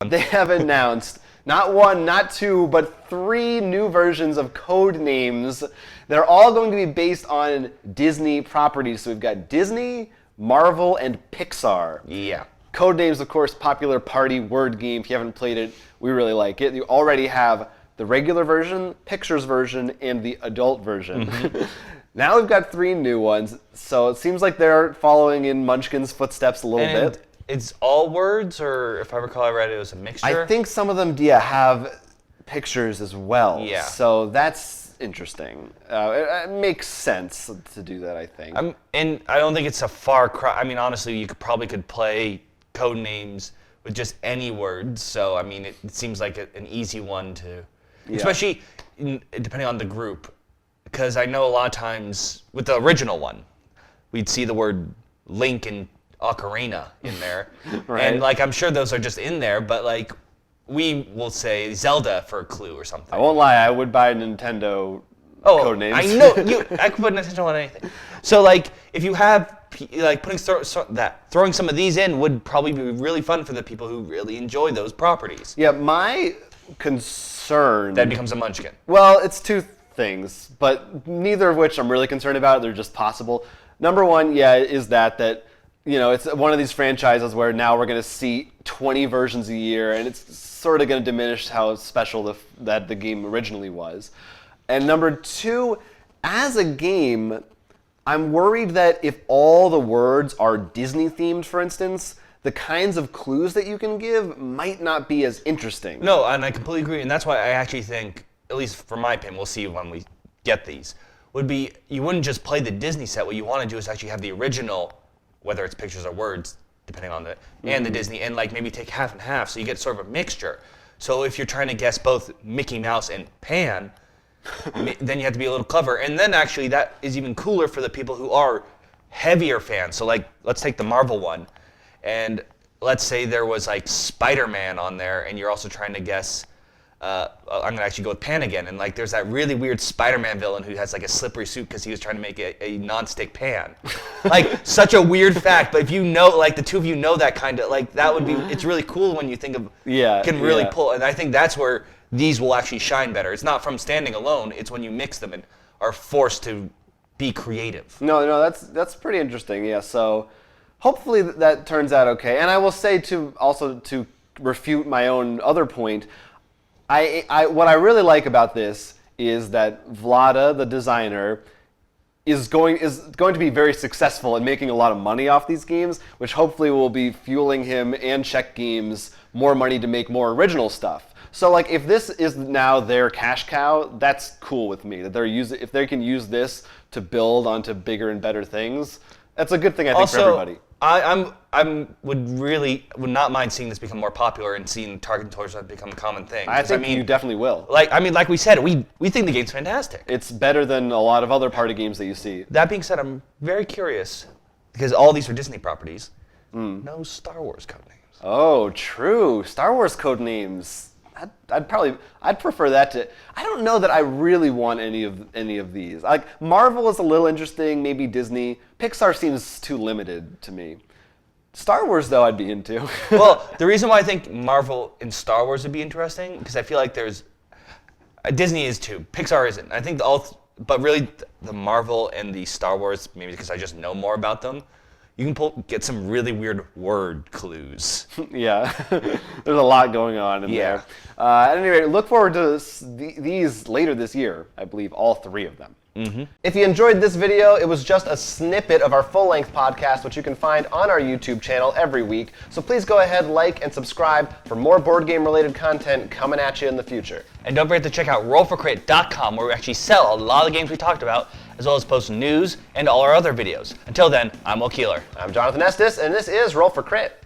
one. They have announced not one, not two, but 3 new versions of Codenames. They're all going to be based on Disney properties. So we've got Disney, Marvel, and Pixar. Yeah. Codenames, of course, popular party word game. If you haven't played it, we really like it. You already have the regular version, Pictures version, and the adult version. Mm-hmm. Now we've got 3 new ones, so it seems like they're following in Munchkin's footsteps a little bit. It's all words, or if I recall, I read it was a mixture? I think some of them, yeah, have pictures as well. Yeah. So that's interesting. It makes sense to do that, I think. And I don't think it's a far cry. I mean, honestly, you could play Codenames with just any words. So, I mean, it seems like an easy one to, especially depending on the group. Because I know a lot of times with the original one, we'd see the word Link and Ocarina in there. Right. And, like, I'm sure those are just in there, but, like, we will say Zelda for a clue or something. I won't lie, I would buy Nintendo Codenames. I know I could put Nintendo on anything. So like, if you have like throwing some of these in would probably be really fun for the people who really enjoy those properties. Yeah, my concern. That becomes a munchkin. Well, it's 2 things, but neither of which I'm really concerned about. They're just possible. Number 1, is that it's one of these franchises where now we're going to see 20 versions a year, and it's sort of going to diminish how special that the game originally was. And number 2, as a game, I'm worried that if all the words are Disney themed, for instance, the kinds of clues that you can give might not be as interesting. No, and I completely agree, and that's why I actually think, at least for my opinion, we'll see when we get these, would be you wouldn't just play the Disney set. What you want to do is actually have the original, whether it's pictures or words, depending on and the Disney, and like maybe take half and half, so you get sort of a mixture. So if you're trying to guess both Mickey Mouse and Pan, then you have to be a little clever. And then actually that is even cooler for the people who are heavier fans. So like, let's take the Marvel one, and let's say there was like Spider-Man on there, and you're also trying to guess, I'm gonna actually go with Pan again, and like there's that really weird Spider-Man villain who has like a slippery suit because he was trying to make a non-stick pan. Like, such a weird fact, but if you know, like the 2 of you know that kind of, like that would be, it's really cool when you think of, can really pull, and I think that's where these will actually shine better. It's not from standing alone, it's when you mix them and are forced to be creative. No, that's pretty interesting, yeah, so hopefully that turns out okay. And I will say to refute my own other point, what I really like about this is that Vlada, the designer, is going to be very successful in making a lot of money off these games, which hopefully will be fueling him and Czech Games more money to make more original stuff. So like, if this is now their cash cow, that's cool with me. That if they can use this to build onto bigger and better things, that's a good thing, I think, for everybody. I would not mind seeing this become more popular and seeing target tours become a common thing. I think you definitely will. Like we said, we think the game's fantastic. It's better than a lot of other party games that you see. That being said, I'm very curious, because all these are Disney properties. No Star Wars Codenames. Oh, true. Star Wars Codenames. I'd prefer that to. I don't know that I really want any of these. Like, Marvel is a little interesting, maybe Disney. Pixar seems too limited to me. Star Wars, though, I'd be into. Well, the reason why I think Marvel and Star Wars would be interesting, because I feel like there's Disney is too. Pixar isn't. I think but really the Marvel and the Star Wars, maybe because I just know more about them, you can get some really weird word clues. Yeah, there's a lot going on in there. At any rate, look forward to these later this year, I believe, all 3 of them. If you enjoyed this video, it was just a snippet of our full-length podcast, which you can find on our YouTube channel every week. So please go ahead, like, and subscribe for more board game-related content coming at you in the future. And don't forget to check out rollforcrit.com, where we actually sell a lot of the games we talked about, as well as post news and all our other videos. Until then, I'm Will Keeler. I'm Jonathan Estes, and this is Roll for Crit.